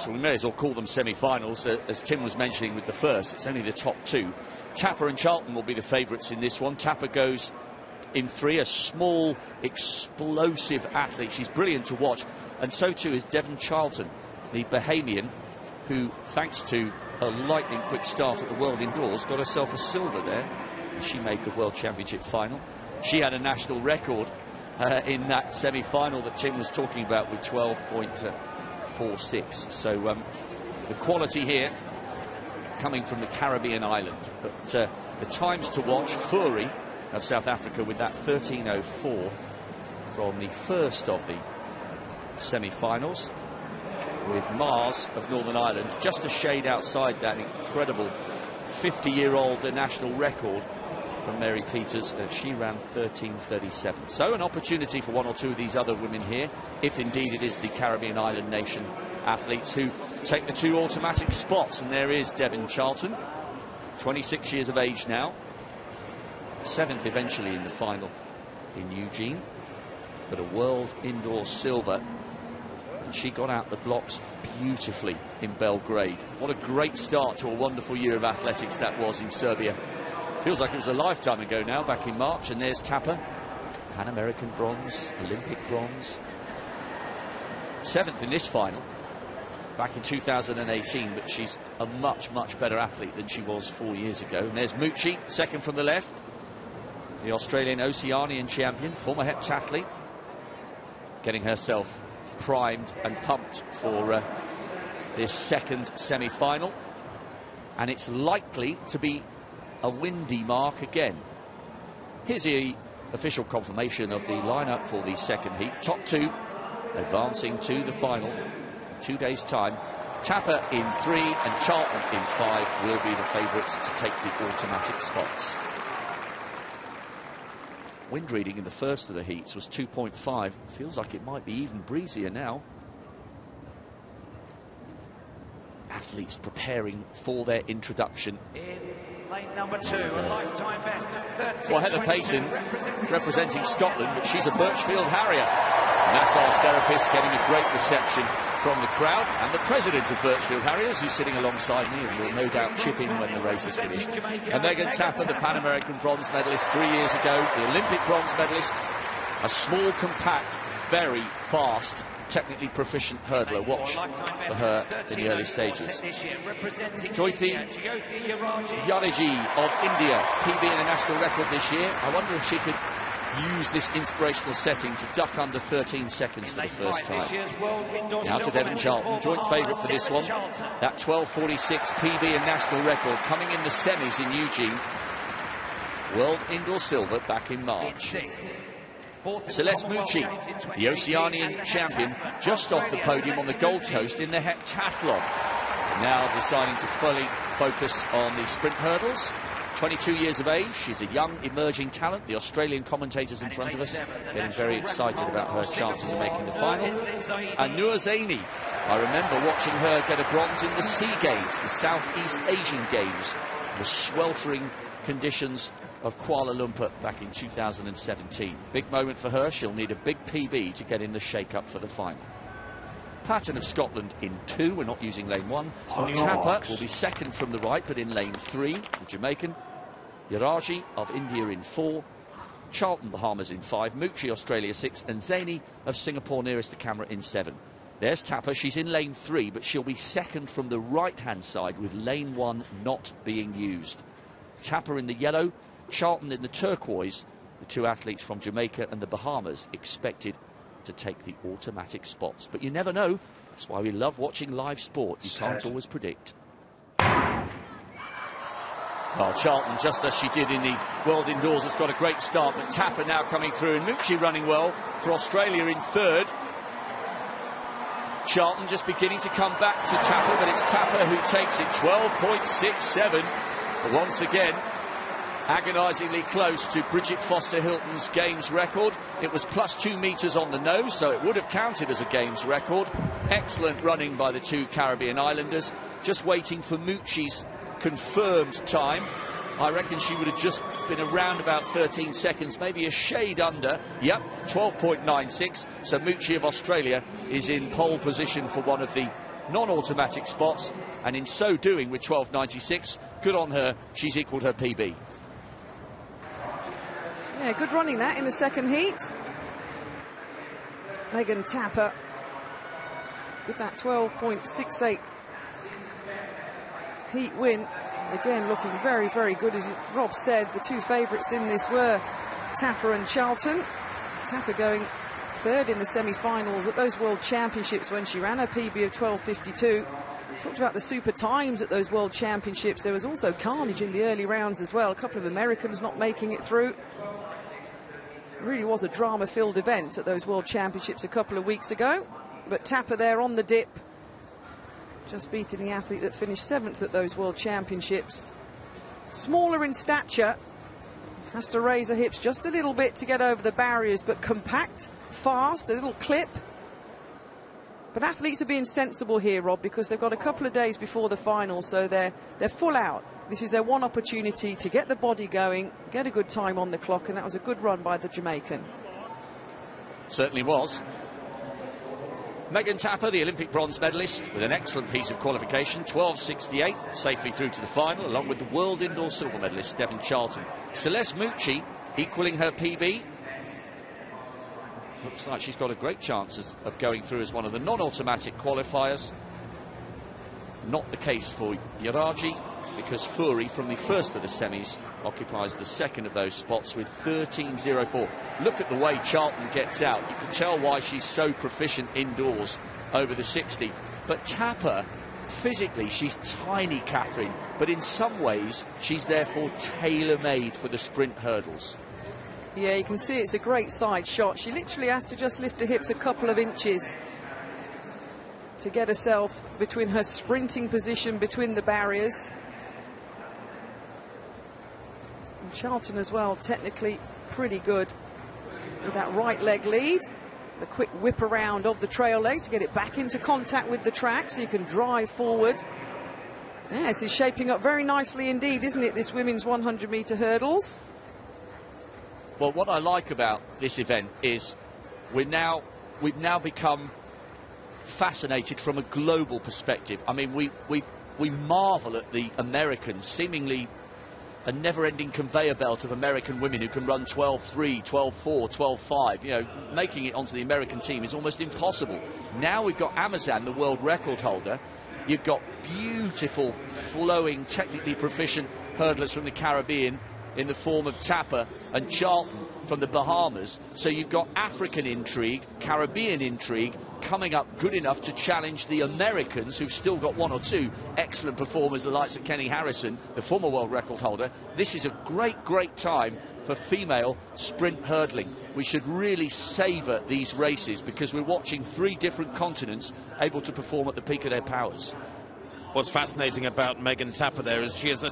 heats. We may as well call them semi-finals, as Tim was mentioning with the first. It's only the top two. Tapper and Charlton will be the favourites in this one. Tapper goes in 3, a small, explosive athlete. She's brilliant to watch, and so too is Devon Charlton, the Bahamian, who, thanks to a lightning quick start at the World Indoors, got herself a silver there. She made the World Championship final. She had a national record in that semi-final that Tim was talking about with 12.46. So the quality here coming from the Caribbean island. But the times to watch: Fourie of South Africa with that 13.04 from the first of the semi-finals, with Mars of Northern Ireland just a shade outside that incredible 50-year-old national record from Mary Peters. She ran 13.37. So an opportunity for one or two of these other women here, if indeed it is the Caribbean island nation athletes who take the 2 automatic spots. And there is Devon Charlton, 26 years of age now, 7th eventually in the final in Eugene, but a world indoor silver. And she got out the blocks beautifully in Belgrade. What a great start to a wonderful year of athletics that was in Serbia. Feels like it was a lifetime ago now, back in March. And there's Tapper, Pan American bronze, Olympic bronze, 7th in this final back in 2018, but she's a much better athlete than she was 4 years ago. And there's Mucci, 2nd from the left, the Australian Oceanian champion, former heptathlete, getting herself primed and pumped for this second semi-final. And it's likely to be a windy mark again. Here's the official confirmation of the lineup for the second heat. Top 2 advancing to the final in 2 days' time. Tapper in 3 and Charlton in 5 will be the favourites to take the automatic spots. Wind reading in the first of the heats was 2.5. Feels like it might be even breezier now. Athletes preparing for their introduction. Lane number 2, a lifetime best of 13. Well, Heather Payton representing Scotland, but she's a Birchfield Harrier. Massage therapist getting a great reception from the crowd, and the president of Birchfield Harriers, who's sitting alongside me and will no doubt chip in when the race is finished. And Megan Tapper, the Pan American bronze medalist 3 years ago, the Olympic bronze medalist, a small, compact, very fast, technically proficient hurdler. Watch for her in the early stages. Jyothi Yadeji of India, PB in a national record this year. I wonder if she could use this inspirational setting to duck under 13 seconds for the first time. Now to Devon Charlton, joint favourite for this one. That 12.46 PB and national record coming in the semis in Eugene. World indoor silver back in March. Celeste Mucci, the Oceanian champion, just off the podium on the Gold Coast in the heptathlon. Now deciding to fully focus on the sprint hurdles. 22 years of age, she's a young emerging talent. The Australian commentators in front of us getting very excited about her chances of making the final. And Noor Zaini, I remember watching her get a bronze in the SEA Games, the Southeast Asian Games, the sweltering conditions of Kuala Lumpur back in 2017. Big moment for her. She'll need a big PB to get in the shake-up for the final. Patton of Scotland in 2. We're not using lane 1. Tapper will be 2nd from the right, but in lane 3, the Jamaican. Yaraji of India in 4. Charlton, Bahamas in 5. Mucci, Australia 6. And Zaini of Singapore nearest the camera in 7. There's Tapper. She's in lane 3, but she'll be 2nd from the right-hand side with lane 1 not being used. Tapper in the yellow, Charlton in the turquoise. The 2 athletes from Jamaica and the Bahamas expected to take the automatic spots. But you never know. That's why we love watching live sport. You can't always predict. Well, Charlton, just as she did in the World Indoors, has got a great start. But Tapper now coming through, and Mucci running well for Australia in 3rd. Charlton just beginning to come back to Tapper, but it's Tapper who takes it. 12.67. But once again, agonisingly close to Bridget Foster-Hilton's Games record. It was +2 metres on the nose, so it would have counted as a Games record. Excellent running by the 2 Caribbean islanders. Just waiting for Mucci's confirmed time. I reckon she would have just been around about 13 seconds, maybe a shade under. Yep, 12.96. So Mucci of Australia is in pole position for one of the non-automatic spots, and in so doing with 12.96, good on her, she's equalled her PB. Yeah, good running that in the second heat. Megan Tapper with that 12.68 heat win. Again, looking very, very good. As Rob said, the two favourites in this were Tapper and Charlton. Tapper going third in the semi-finals at those World Championships when she ran her PB of 12.52. Talked about the super times at those World Championships. There was also carnage in the early rounds as well. A couple of Americans not making it through. It really was a drama-filled event at those World Championships a couple of weeks ago. But Tapper there on the dip, just beating the athlete that finished 7th at those World Championships. Smaller in stature, has to raise her hips just a little bit to get over the barriers, but compact, fast, a little clip. But athletes are being sensible here, Rob, because they've got a couple of days before the final, so they're full out. This is their one opportunity to get the body going, get a good time on the clock, and that was a good run by the Jamaican. Certainly was. Megan Tapper, the Olympic bronze medalist, with an excellent piece of qualification, 12.68, safely through to the final, along with the world indoor silver medalist, Devon Charlton. Celeste Mucci equalling her PB. Looks like she's got a great chance of going through as one of the non-automatic qualifiers. Not the case for Yaraji, because Furi, from the first of the semis, occupies the second of those spots with 13.04. Look at the way Charlton gets out. You can tell why she's so proficient indoors over the 60. But Tapper, physically, she's tiny, Catherine, but in some ways, she's therefore tailor-made for the sprint hurdles. Yeah, you can see it's a great side shot. She literally has to just lift her hips a couple of inches to get herself between her sprinting position between the barriers. And Charlton as well, technically pretty good with that right leg lead. The quick whip around of the trail leg to get it back into contact with the track so you can drive forward. Yeah, this is shaping up very nicely indeed, isn't it, this women's 100-metre hurdles? Well, what I like about this event is we've now become fascinated from a global perspective. I mean, we marvel at the Americans, seemingly a never-ending conveyor belt of American women who can run 12.3, 12.4, 12.5. You know, making it onto the American team is almost impossible. Now we've got Amazon, the world record holder. You've got beautiful, flowing, technically proficient hurdlers from the Caribbean in the form of Tapper and Charlton from the Bahamas. So you've got African intrigue, Caribbean intrigue coming up good enough to challenge the Americans, who've still got one or two excellent performers, the likes of Kenny Harrison, the former world record holder. This is a great, great time for female sprint hurdling. We should really savour these races because we're watching 3 different continents able to perform at the peak of their powers. What's fascinating about Megan Tapper there is she is a